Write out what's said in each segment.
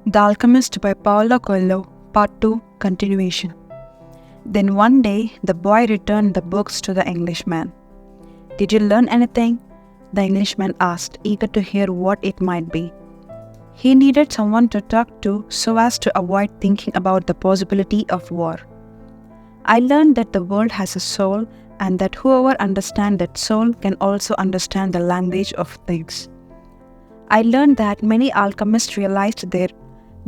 The Alchemist by Paulo Coelho, Part 2, Continuation. Then one day, the boy returned the books to the Englishman. "Did you learn anything?" the Englishman asked, eager to hear what it might be. He needed someone to talk to so as to avoid thinking about the possibility of war. "I learned that the world has a soul and that whoever understands that soul can also understand the language of things. I learned that many alchemists realized their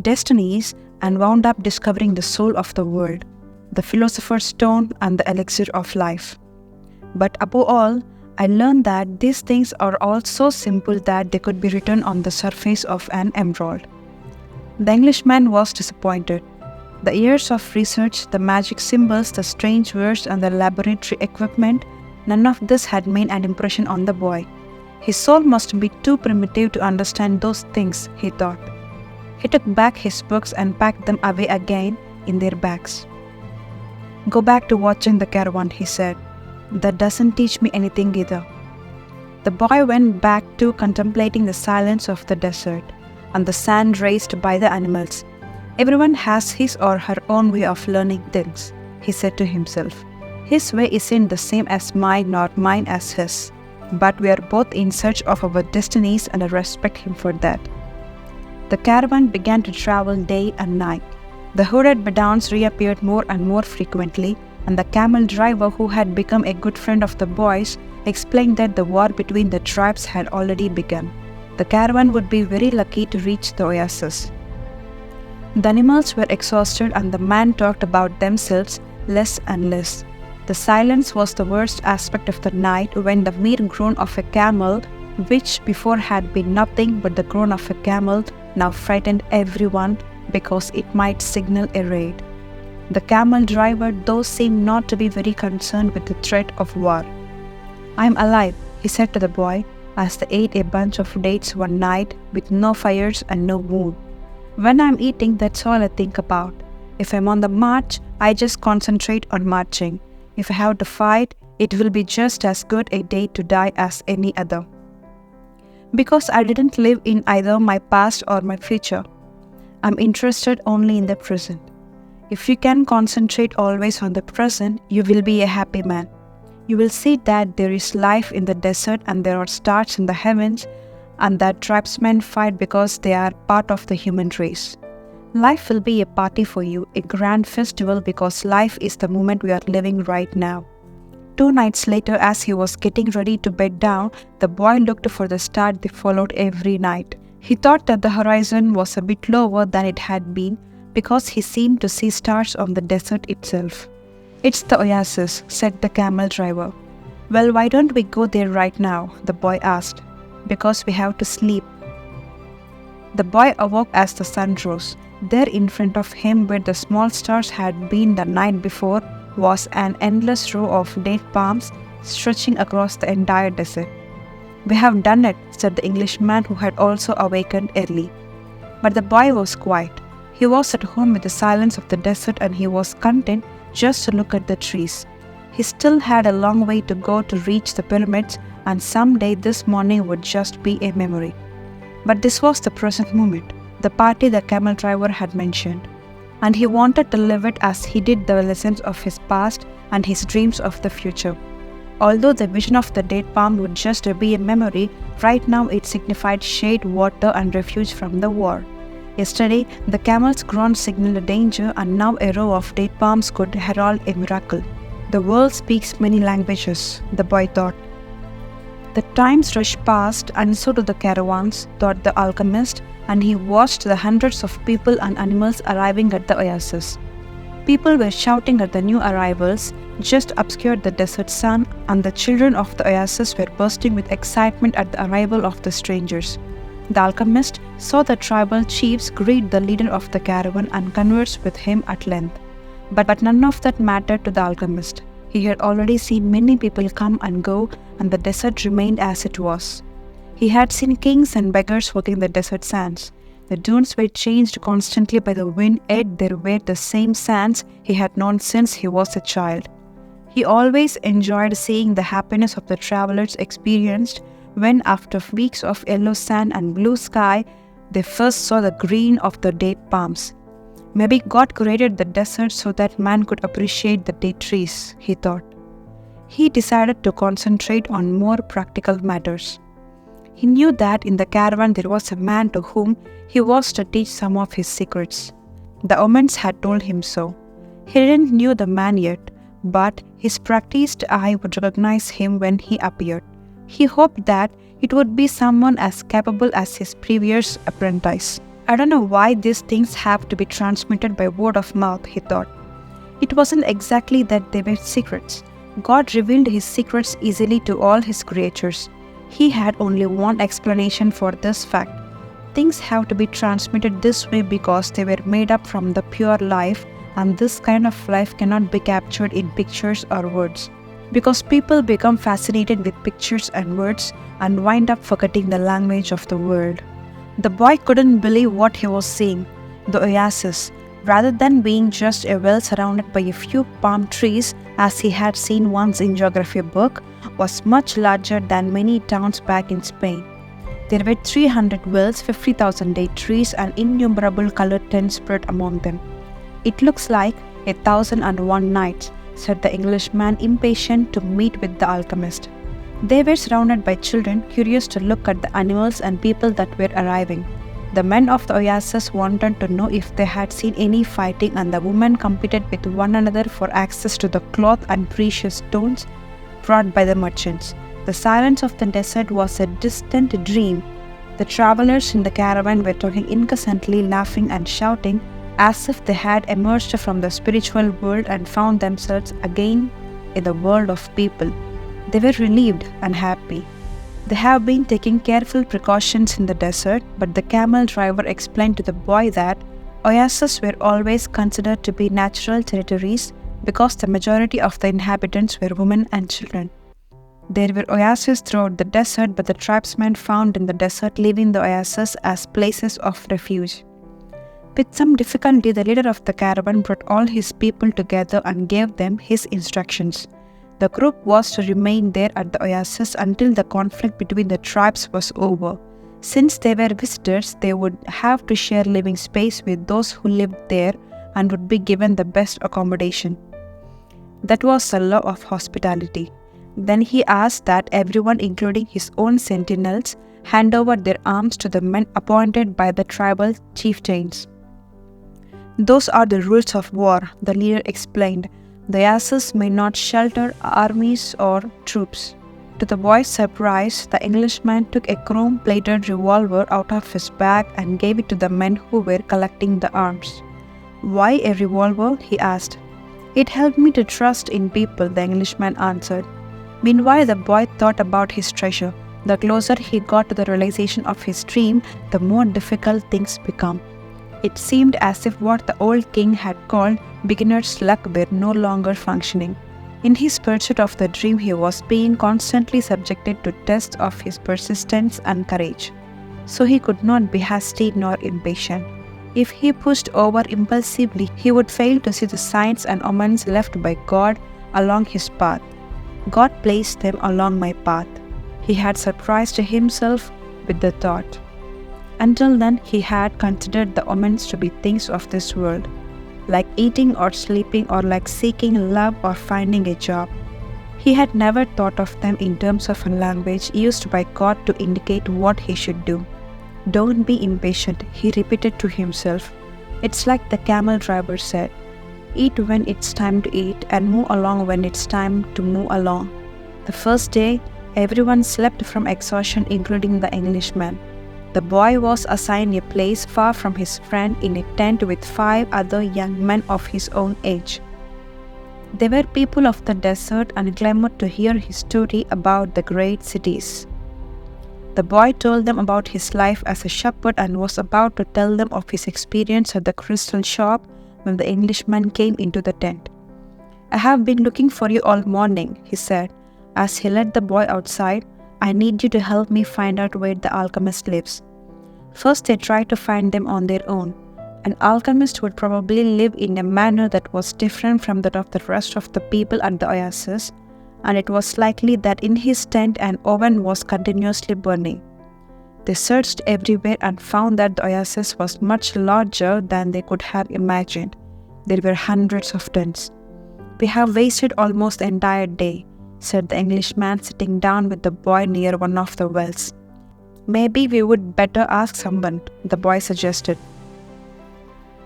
destinies and wound up discovering the soul of the world, the philosopher's stone and the elixir of life. But above all, I learned that these things are all so simple that they could be written on the surface of an emerald." The Englishman was disappointed. The years of research, the magic symbols, the strange words, and the laboratory equipment, none of this had made an impression on the boy. His soul must be too primitive to understand those things, he thought. He took back his books and packed them away again in their bags. "Go back to watching the caravan," he said. "That doesn't teach me anything either." The boy went back to contemplating the silence of the desert and the sand raised by the animals. "Everyone has his or her own way of learning things," he said to himself. "His way isn't the same as mine nor mine as his, but we are both in search of our destinies and I respect him for that." The caravan began to travel day and night. The hooded Bedouins reappeared more and more frequently, and the camel driver, who had become a good friend of the boys, explained that the war between the tribes had already begun. The caravan would be very lucky to reach the oasis. The animals were exhausted and the man talked about themselves less and less. The silence was the worst aspect of the night, when the mere groan of a camel, which before had been nothing but the groan of a camel, now frightened everyone because it might signal a raid. The camel driver, though, seemed not to be very concerned with the threat of war. "I am alive," he said to the boy as they ate a bunch of dates one night with no fires and no moon. "When I am eating, that's all I think about. If I am on the march, I just concentrate on marching. If I have to fight, it will be just as good a day to die as any other. Because I didn't live in either my past or my future. I'm interested only in the present. If you can concentrate always on the present, you will be a happy man. You will see that there is life in the desert and there are stars in the heavens, and that tribesmen fight because they are part of the human race. Life will be a party for you, a grand festival, because life is the moment we are living right now." 2 nights later, as he was getting ready to bed down, the boy looked for the star they followed every night. He thought that the horizon was a bit lower than it had been, because he seemed to see stars on the desert itself. "It's the oasis," said the camel driver. "Well, why don't we go there right now?" the boy asked. "Because we have to sleep." The boy awoke as the sun rose. There in front of him, where the small stars had been the night before, was an endless row of date palms stretching across the entire desert. "We have done it," said the Englishman, who had also awakened early. But the boy was quiet. He was at home with the silence of the desert, and he was content just to look at the trees. He still had a long way to go to reach the pyramids, and someday this morning would just be a memory. But this was the present moment, the party the camel driver had mentioned, and he wanted to live it as he did the lessons of his past and his dreams of the future. Although the vision of the date palm would just be a memory, right now it signified shade, water, and refuge from the war. Yesterday, the camel's groan signaled a danger, and now a row of date palms could herald a miracle. The world speaks many languages, the boy thought. The times rushed past, and so do the caravans, thought the alchemist, and he watched the hundreds of people and animals arriving at the oasis. People were shouting at the new arrivals, just obscured the desert sun, and the children of the oasis were bursting with excitement at the arrival of the strangers. The alchemist saw the tribal chiefs greet the leader of the caravan and converse with him at length. But none of that mattered to the alchemist. He had already seen many people come and go, and the desert remained as it was. He had seen kings and beggars walking the desert sands. The dunes were changed constantly by the wind, yet there were the same sands he had known since he was a child. He always enjoyed seeing the happiness of the travelers experienced when, after weeks of yellow sand and blue sky, they first saw the green of the date palms. Maybe God created the desert so that man could appreciate the date trees, he thought. He decided to concentrate on more practical matters. He knew that in the caravan there was a man to whom he was to teach some of his secrets. The omens had told him so. He didn't know the man yet, but his practiced eye would recognize him when he appeared. He hoped that it would be someone as capable as his previous apprentice. I don't know why these things have to be transmitted by word of mouth, he thought. It wasn't exactly that they were secrets. God revealed his secrets easily to all his creatures. He had only one explanation for this fact. Things have to be transmitted this way because they were made up from the pure life, and this kind of life cannot be captured in pictures or words. Because people become fascinated with pictures and words and wind up forgetting the language of the world. The boy couldn't believe what he was seeing. The oasis, rather than being just a well surrounded by a few palm trees as he had seen once in geography book, was much larger than many towns back in Spain. There were 300 wells, 50,000 date trees and innumerable colored tents spread among them. It looks like 1,001 nights, said the Englishman, impatient to meet with the alchemist. They were surrounded by children, curious to look at the animals and people that were arriving. The men of the oasis wanted to know if they had seen any fighting, and the women competed with one another for access to the cloth and precious stones brought by the merchants. The silence of the desert was a distant dream. The travelers in the caravan were talking incessantly, laughing and shouting, as if they had emerged from the spiritual world and found themselves again in the world of people. They were relieved and happy. They have been taking careful precautions in the desert, but the camel driver explained to the boy that oases were always considered to be natural territories because the majority of the inhabitants were women and children. There were oases throughout the desert, but the tribesmen found in the desert leaving the oases as places of refuge. With some difficulty, the leader of the caravan brought all his people together and gave them his instructions. The group was to remain there at the oasis until the conflict between the tribes was over. Since they were visitors, they would have to share living space with those who lived there and would be given the best accommodation. That was the law of hospitality. Then he asked that everyone, including his own sentinels, hand over their arms to the men appointed by the tribal chieftains. Those are the rules of war, the leader explained. The oasis may not shelter armies or troops. To the boy's surprise, the Englishman took a chrome-plated revolver out of his bag and gave it to the men who were collecting the arms. "Why a revolver?" he asked. "It helped me to trust in people," the Englishman answered. Meanwhile, the boy thought about his treasure. The closer he got to the realization of his dream, the more difficult things became. It seemed as if what the old king had called beginner's luck were no longer functioning. In his pursuit of the dream, he was being constantly subjected to tests of his persistence and courage. So he could not be hasty nor impatient. If he pushed over impulsively, he would fail to see the signs and omens left by God along his path. God placed them along my path. He had surprised himself with the thought. Until then, he had considered the omens to be things of this world, like eating or sleeping or like seeking love or finding a job. He had never thought of them in terms of a language used by God to indicate what he should do. "Don't be impatient," he repeated to himself. "It's like the camel driver said. Eat when it's time to eat and move along when it's time to move along." The first day, everyone slept from exhaustion, including the Englishman. The boy was assigned a place far from his friend in a tent with 5 other young men of his own age. They were people of the desert and clamored to hear his story about the great cities. The boy told them about his life as a shepherd and was about to tell them of his experience at the crystal shop when the Englishman came into the tent. "I have been looking for you all morning," he said, as he led the boy outside. "I need you to help me find out where the alchemist lives." First, they tried to find them on their own. An alchemist would probably live in a manner that was different from that of the rest of the people at the oasis, and it was likely that in his tent an oven was continuously burning. They searched everywhere and found that the oasis was much larger than they could have imagined. There were hundreds of tons. "We have wasted almost the entire day," said the Englishman, sitting down with the boy near one of the wells. "Maybe we would better ask someone," the boy suggested.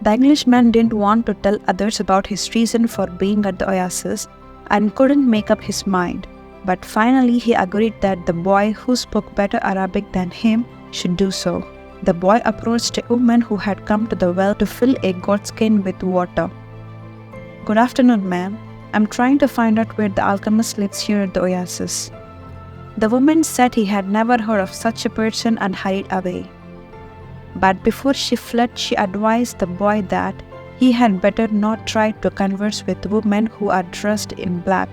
The Englishman didn't want to tell others about his reason for being at the oasis and couldn't make up his mind. But finally he agreed that the boy, who spoke better Arabic than him, should do so. The boy approached a woman who had come to the well to fill a goatskin with water. "Good afternoon, ma'am. I'm trying to find out where the alchemist lives here at the oasis." The woman said he had never heard of such a person and hurried away. But before she fled, she advised the boy that he had better not try to converse with women who are dressed in black,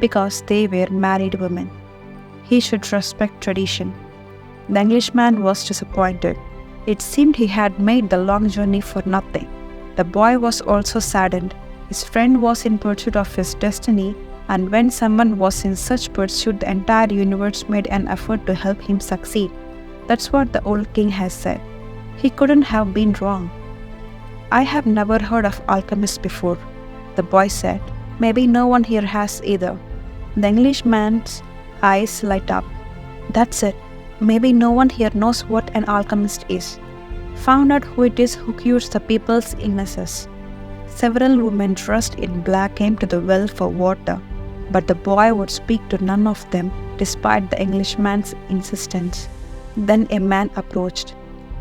because they were married women. He should respect tradition. The Englishman was disappointed. It seemed he had made the long journey for nothing. The boy was also saddened. His friend was in pursuit of his destiny, and when someone was in such pursuit, the entire universe made an effort to help him succeed. That's what the old king has said. He couldn't have been wrong. "I have never heard of alchemists before," the boy said. "Maybe no one here has either." The Englishman's eyes light up. "That's it. Maybe no one here knows what an alchemist is. Found out who it is who cures the people's illnesses." Several women dressed in black came to the well for water, but the boy would speak to none of them despite the Englishman's insistence. Then a man approached.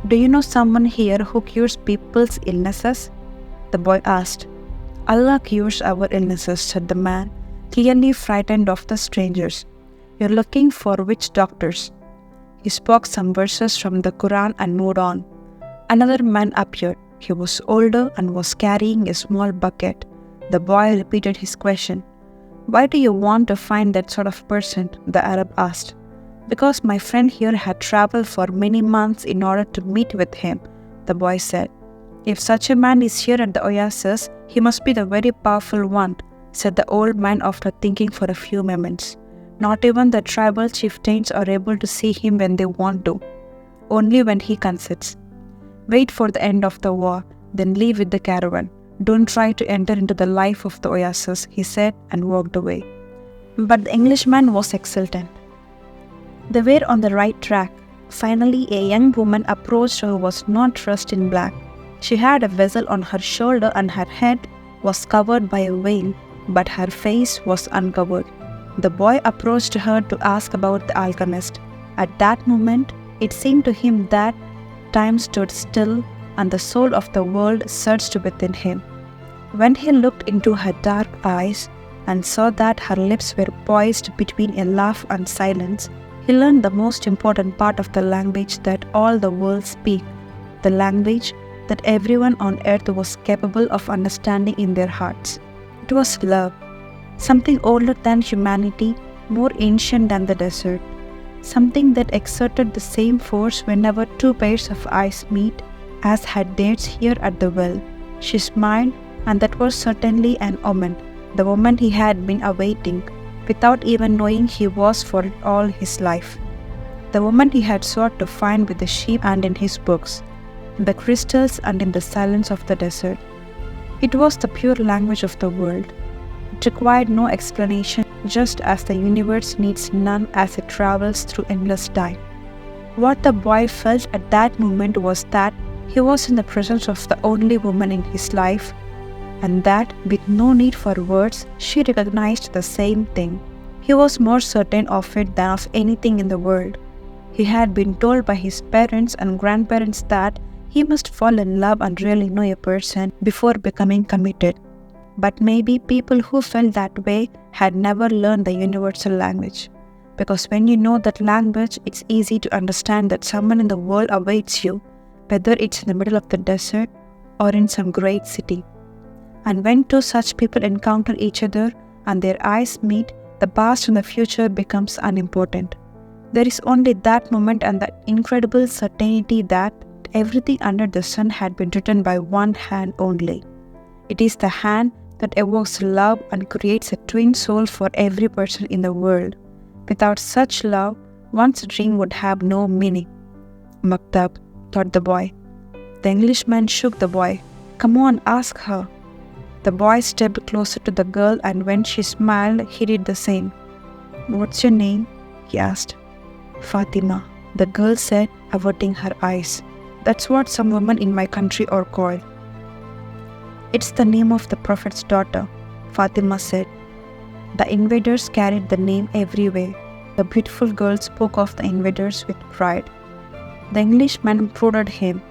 "Do you know someone here who cures people's illnesses?" the boy asked. "Allah cures our illnesses," said the man, clearly frightened of the strangers. "You're looking for witch doctors." He spoke some verses from the Quran and moved on. Another man appeared. He was older and was carrying a small bucket. The boy repeated his question. "Why do you want to find that sort of person?" the Arab asked. "Because my friend here had traveled for many months in order to meet with him," the boy said. "If such a man is here at the oasis, he must be the very powerful one," said the old man after thinking for a few moments. "Not even the tribal chieftains are able to see him when they want to. Only when he consents. Wait for the end of the war, then leave with the caravan. Don't try to enter into the life of the oasis," he said and walked away. But the Englishman was exultant. They were on the right track. Finally, a young woman approached who was not dressed in black. She had a vessel on her shoulder and her head was covered by a veil, but her face was uncovered. The boy approached her to ask about the alchemist. At that moment, it seemed to him that time stood still and the soul of the world surged within him. When he looked into her dark eyes and saw that her lips were poised between a laugh and silence, he learned the most important part of the language that all the world speak, the language that everyone on earth was capable of understanding in their hearts. It was love, something older than humanity, more ancient than the desert, something that exerted the same force whenever two pairs of eyes meet as had theirs here at the well. She smiled, and that was certainly an omen, the woman he had been awaiting, without even knowing he was for it all his life. The woman he had sought to find with the sheep and in his books, the crystals and in the silence of the desert. It was the pure language of the world. It required no explanation, just as the universe needs none as it travels through endless time. What the boy felt at that moment was that he was in the presence of the only woman in his life, and that, with no need for words, she recognized the same thing. He was more certain of it than of anything in the world. He had been told by his parents and grandparents that he must fall in love and really know a person before becoming committed. But maybe people who felt that way had never learned the universal language. Because when you know that language, it's easy to understand that someone in the world awaits you, whether it's in the middle of the desert or in some great city. And when two such people encounter each other and their eyes meet, the past and the future becomes unimportant. There is only that moment and that incredible certainty that everything under the sun had been written by one hand only. It is the hand that evokes love and creates a twin soul for every person in the world. Without such love, one's dream would have no meaning. Maktab, thought the boy. The Englishman shook the boy. Come on, ask her. The boy stepped closer to the girl, and when she smiled, he did the same. What's your name? He asked. Fatima, the girl said, averting her eyes. That's what some women in my country are called. It's the name of the Prophet's daughter, Fatima said. The invaders carried the name everywhere. The beautiful girl spoke of the invaders with pride. The Englishman prodded him,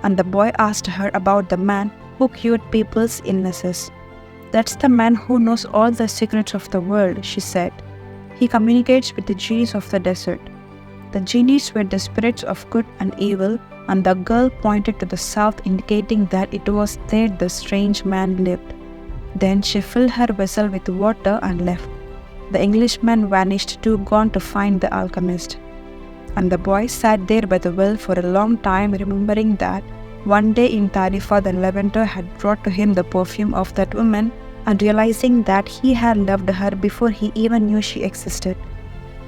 and the boy asked her about the man who cured people's illnesses. That's the man who knows all the secrets of the world, she said. He communicates with the genies of the desert. The genies were the spirits of good and evil, and the girl pointed to the south, indicating that it was there the strange man lived. Then she filled her vessel with water and left. The Englishman vanished too, gone to find the alchemist. And the boy sat there by the well for a long time, remembering that one day in Tarifa the lavender had brought to him the perfume of that woman, and realizing that he had loved her before he even knew she existed.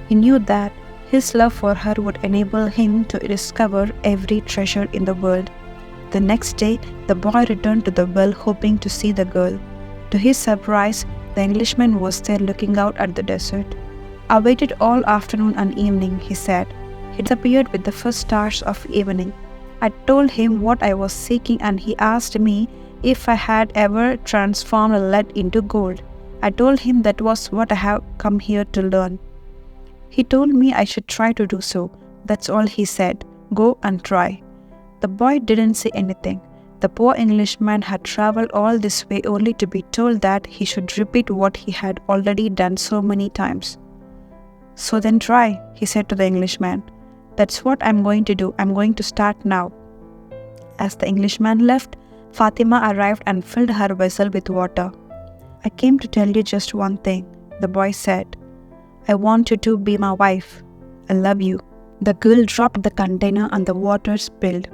He knew that his love for her would enable him to discover every treasure in the world. The next day, the boy returned to the well, hoping to see the girl. To his surprise, the Englishman was there looking out at the desert. I waited all afternoon and evening, he said. He disappeared with the first stars of evening. I told him what I was seeking, and he asked me if I had ever transformed lead into gold. I told him that was what I have come here to learn. He told me I should try to do so. That's all he said. Go and try. The boy didn't say anything. The poor Englishman had traveled all this way only to be told that he should repeat what he had already done so many times. So then try, he said to the Englishman. That's what I'm going to do. I'm going to start now. As the Englishman left, Fatima arrived and filled her vessel with water. I came to tell you just one thing, the boy said. I want you to be my wife. I love you. The girl dropped the container and the water spilled.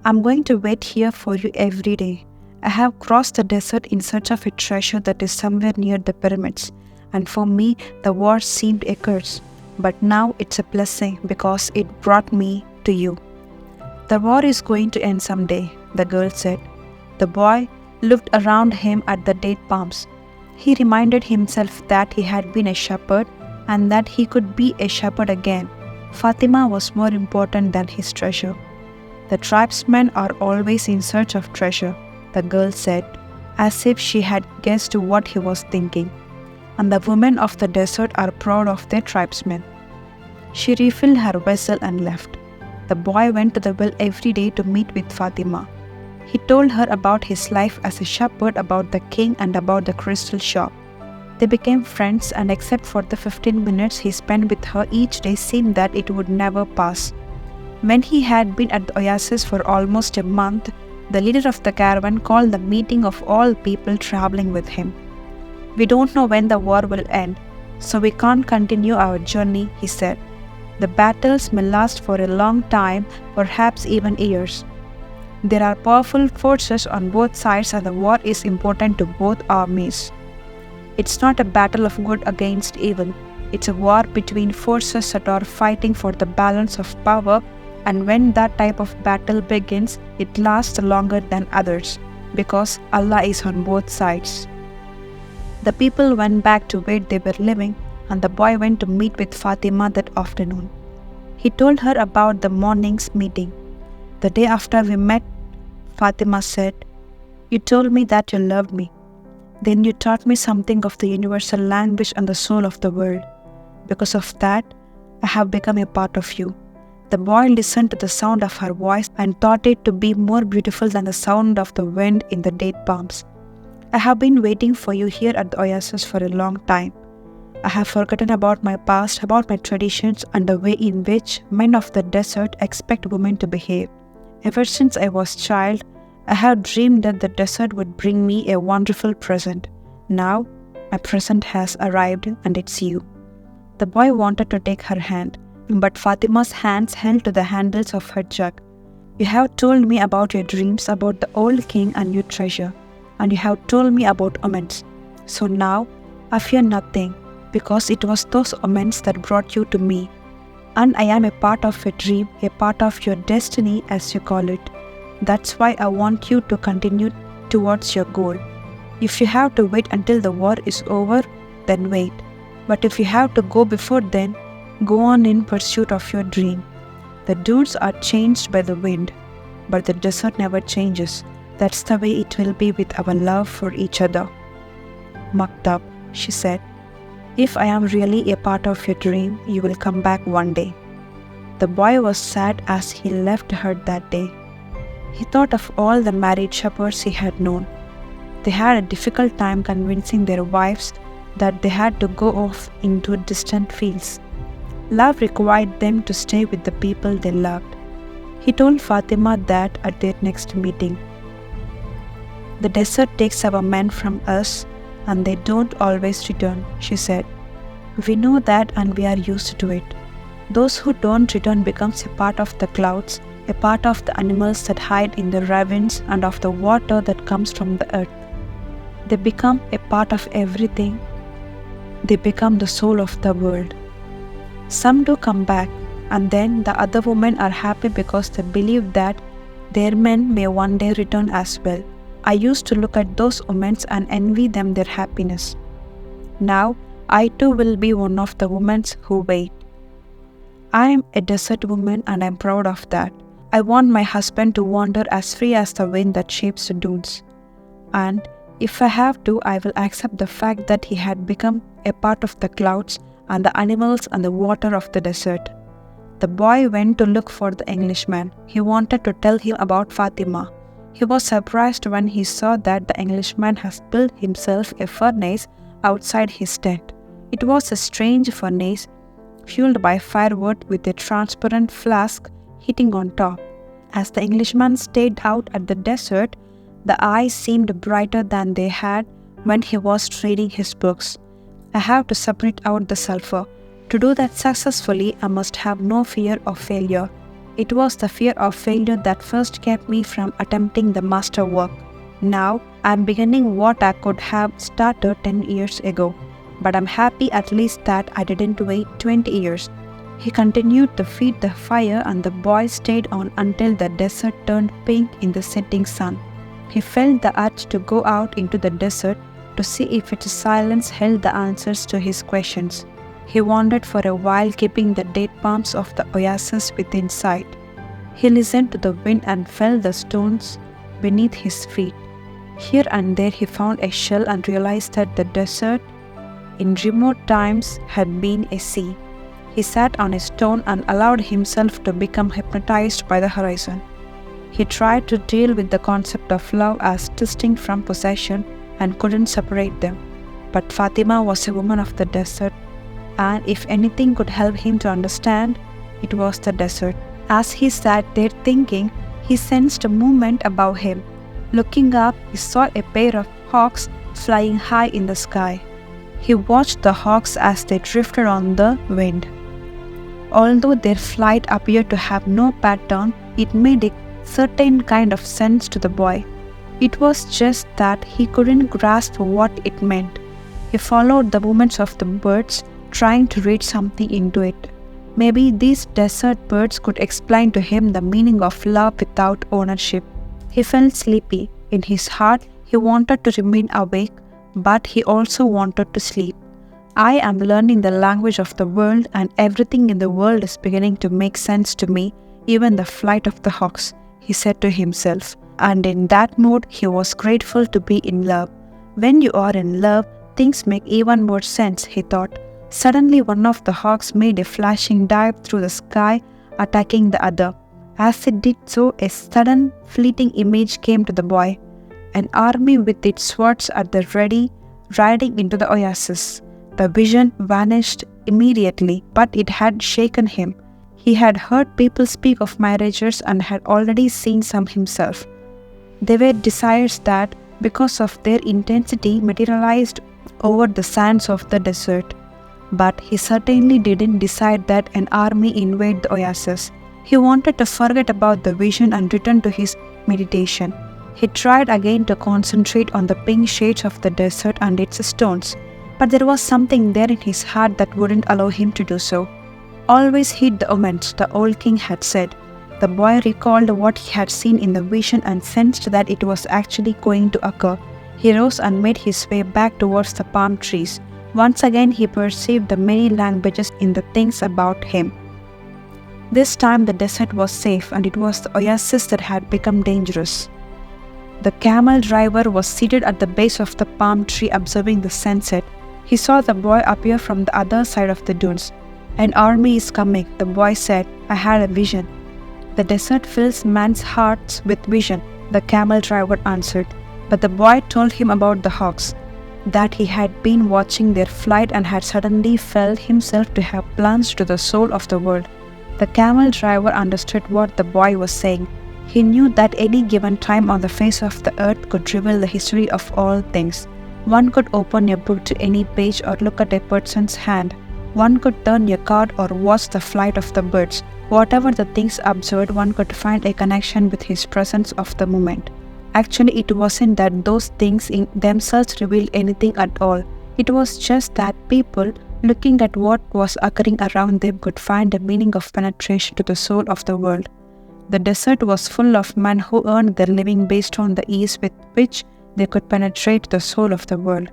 I'm going to wait here for you every day. I have crossed the desert in search of a treasure that is somewhere near the pyramids, and for me the war seemed a curse. But now it's a blessing because it brought me to you. The war is going to end someday, the girl said. The boy looked around him at the date palms. He reminded himself that he had been a shepherd and that he could be a shepherd again. Fatima was more important than his treasure. The tribesmen are always in search of treasure, the girl said, as if she had guessed what he was thinking. And the women of the desert are proud of their tribesmen. She refilled her vessel and left. The boy went to the well every day to meet with Fatima. He told her about his life as a shepherd, about the king, and about the crystal shop. They became friends, and except for the 15 minutes he spent with her each day, seemed that it would never pass. When he had been at the oasis for almost a month, the leader of the caravan called the meeting of all people traveling with him. We don't know when the war will end, so we can't continue our journey, he said. The battles may last for a long time, perhaps even years. There are powerful forces on both sides, and the war is important to both armies. It's not a battle of good against evil. It's a war between forces that are fighting for the balance of power, and when that type of battle begins, it lasts longer than others, because Allah is on both sides. The people went back to where they were living, and the boy went to meet with Fatima that afternoon. He told her about the morning's meeting. The day after we met, Fatima said, You told me that you loved me. Then you taught me something of the universal language and the soul of the world. Because of that, I have become a part of you. The boy listened to the sound of her voice and thought it to be more beautiful than the sound of the wind in the date palms. I have been waiting for you here at the oasis for a long time. I have forgotten about my past, about my traditions, and the way in which men of the desert expect women to behave. Ever since I was a child, I have dreamed that the desert would bring me a wonderful present. Now, my present has arrived, and it's you. The boy wanted to take her hand, but Fatima's hands held to the handles of her jug. You have told me about your dreams, about the old king and your treasure, and you have told me about omens. So now, I fear nothing, because it was those omens that brought you to me. And I am a part of your dream, a part of your destiny as you call it. That's why I want you to continue towards your goal. If you have to wait until the war is over, then wait. But if you have to go before then, go on in pursuit of your dream. The dunes are changed by the wind, but the desert never changes. That's the way it will be with our love for each other. Maktab, she said, if I am really a part of your dream, you will come back one day. The boy was sad as he left her that day. He thought of all the married shepherds he had known. They had a difficult time convincing their wives that they had to go off into distant fields. Love required them to stay with the people they loved. He told Fatima that at their next meeting. The desert takes our men from us and they don't always return, she said. We know that and we are used to it. Those who don't return becomes a part of the clouds, a part of the animals that hide in the ravines and of the water that comes from the earth. They become a part of everything. They become the soul of the world. Some do come back, and then the other women are happy because they believe that their men may one day return as well. I used to look at those women and envy them their happiness. Now, I too will be one of the women who wait. I am a desert woman and I am proud of that. I want my husband to wander as free as the wind that shapes the dunes. And if I have to, I will accept the fact that he had become a part of the clouds and the animals and the water of the desert. The boy went to look for the Englishman. He wanted to tell him about Fatima. He was surprised when he saw that the Englishman has built himself a furnace outside his tent. It was a strange furnace, fueled by firewood with a transparent flask heating on top. As the Englishman stayed out at the desert, the eyes seemed brighter than they had when he was reading his books. I have to separate out the sulfur. To do that successfully, I must have no fear of failure. It was the fear of failure that first kept me from attempting the masterwork. Now, I am beginning what I could have started 10 years ago. But I'm happy at least that I didn't wait 20 years. He continued to feed the fire and the boy stayed on until the desert turned pink in the setting sun. He felt the urge to go out into the desert to see if its silence held the answers to his questions. He wandered for a while, keeping the date palms of the oasis within sight. He listened to the wind and felt the stones beneath his feet. Here and there he found a shell and realized that the desert in remote times had been a sea. He sat on a stone and allowed himself to become hypnotized by the horizon. He tried to deal with the concept of love as distinct from possession and couldn't separate them. But Fatima was a woman of the desert, and if anything could help him to understand, it was the desert. As he sat there thinking, he sensed a movement above him. Looking up, he saw a pair of hawks flying high in the sky. He watched the hawks as they drifted on the wind. Although their flight appeared to have no pattern, it made a certain kind of sense to the boy. It was just that he couldn't grasp what it meant. He followed the movements of the birds, trying to read something into it. Maybe these desert birds could explain to him the meaning of love without ownership. He felt sleepy. In his heart, he wanted to remain awake, but he also wanted to sleep. I am learning the language of the world, and everything in the world is beginning to make sense to me, even the flight of the hawks, he said to himself. And in that mood, he was grateful to be in love. When you are in love, things make even more sense, he thought. Suddenly, one of the hawks made a flashing dive through the sky, attacking the other. As it did so, a sudden, fleeting image came to the boy. An army with its swords at the ready, riding into the oasis. The vision vanished immediately, but it had shaken him. He had heard people speak of marriages and had already seen some himself. They were desires that, because of their intensity, materialized over the sands of the desert. But he certainly didn't decide that an army invade the oasis. He wanted to forget about the vision and return to his meditation. He tried again to concentrate on the pink shades of the desert and its stones, but there was something there in his heart that wouldn't allow him to do so. Always heed the omens, the old king had said. The boy recalled what he had seen in the vision and sensed that it was actually going to occur. He rose and made his way back towards the palm trees. Once again he perceived the many languages in the things about him. This time the desert was safe, and it was the oasis that had become dangerous. The camel driver was seated at the base of the palm tree observing the sunset. He saw the boy appear from the other side of the dunes. "An army is coming," the boy said. "I had a vision." "The desert fills men's hearts with vision," the camel driver answered. But the boy told him about the hawks, that he had been watching their flight and had suddenly felt himself to have plunged to the soul of the world. The camel driver understood what the boy was saying. He knew that any given time on the face of the earth could reveal the history of all things. One could open a book to any page or look at a person's hand. One could turn a card or watch the flight of the birds. Whatever the things observed, one could find a connection with his presence of the moment. Actually, it wasn't that those things in themselves revealed anything at all. It was just that people, looking at what was occurring around them, could find a meaning of penetration to the soul of the world. The desert was full of men who earned their living based on the ease with which they could penetrate the soul of the world.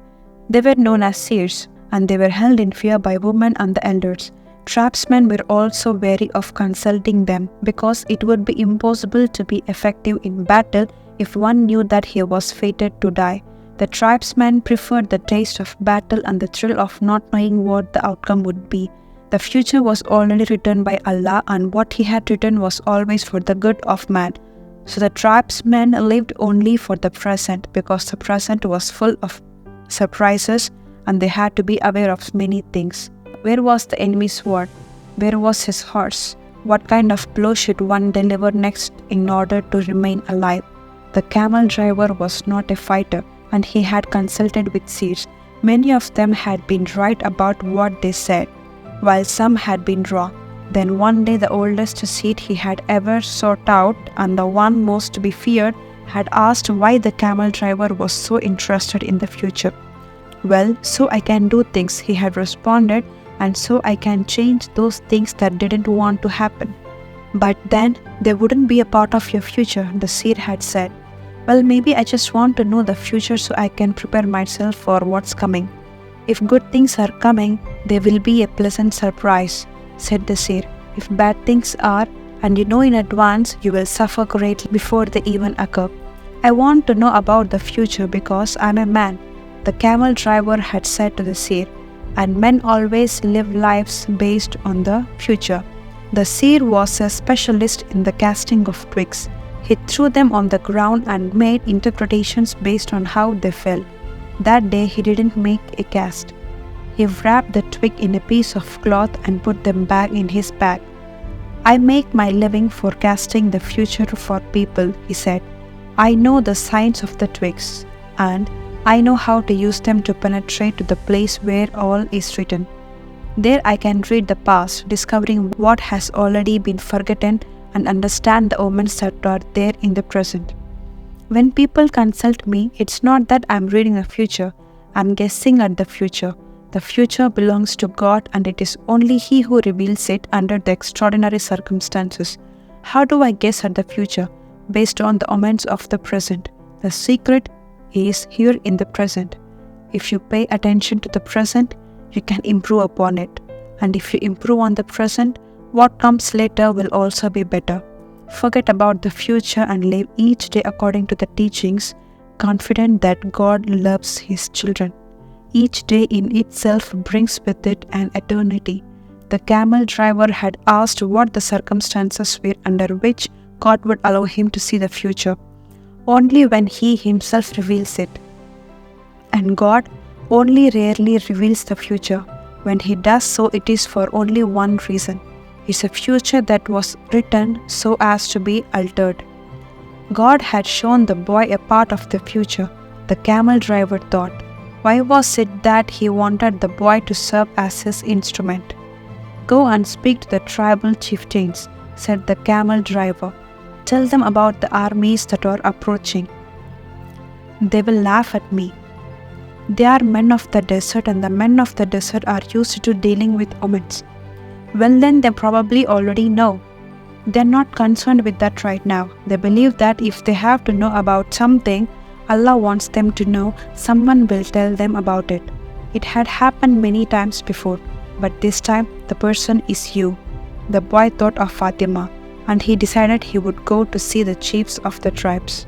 They were known as seers, and they were held in fear by women and the elders. Tribesmen were also wary of consulting them because it would be impossible to be effective in battle if one knew that he was fated to die. The tribesmen preferred the taste of battle and the thrill of not knowing what the outcome would be. The future was already written by Allah, and what He had written was always for the good of man. So the tribesmen lived only for the present, because the present was full of surprises and they had to be aware of many things. Where was the enemy's sword? Where was his horse? What kind of blow should one deliver next in order to remain alive? The camel driver was not a fighter, and he had consulted with seers. Many of them had been right about what they said, while some had been wrong. Then one day the oldest seer he had ever sought out, and the one most to be feared, had asked why the camel driver was so interested in the future. "Well, so I can do things," he had responded, "and so I can change those things that didn't want to happen." "But then they wouldn't be a part of your future," the seer had said. "Well, maybe I just want to know the future so I can prepare myself for what's coming. If good things are coming, they will be a pleasant surprise," said the seer. "If bad things are, and you know in advance, you will suffer greatly before they even occur. I want to know about the future because I'm a man," the camel driver had said to the seer, "and men always live lives based on the future." The seer was a specialist in the casting of twigs. He threw them on the ground and made interpretations based on how they fell. That day he didn't make a cast. He wrapped the twig in a piece of cloth and put them back in his bag. "I make my living forecasting the future for people," he said. "I know the signs of the twigs, and I know how to use them to penetrate to the place where all is written. There I can read the past, discovering what has already been forgotten, and understand the omens that are there in the present. When people consult me, it's not that I'm reading the future, I'm guessing at the future. The future belongs to God, and it is only He who reveals it under the extraordinary circumstances. How do I guess at the future? Based on the omens of the present. The secret is here in the present. If you pay attention to the present, you can improve upon it. And if you improve on the present, what comes later will also be better. Forget about the future and live each day according to the teachings, confident that God loves His children. Each day in itself brings with it an eternity." The camel driver had asked what the circumstances were under which God would allow him to see the future. Only when He Himself reveals it. And God only rarely reveals the future. When He does so, it is for only one reason. It's a future that was written so as to be altered. God had shown the boy a part of the future, the camel driver thought. Why was it that He wanted the boy to serve as His instrument? "Go and speak to the tribal chieftains," said the camel driver. "Tell them about the armies that are approaching. They will laugh at me. They are men of the desert, and the men of the desert are used to dealing with omens. Well, then they probably already know. They're not concerned with that right now. They believe that if they have to know about something, Allah wants them to know, someone will tell them about it. It had happened many times before, but this time the person is you. The boy thought of Fatima, and he decided he would go to see the chiefs of the tribes.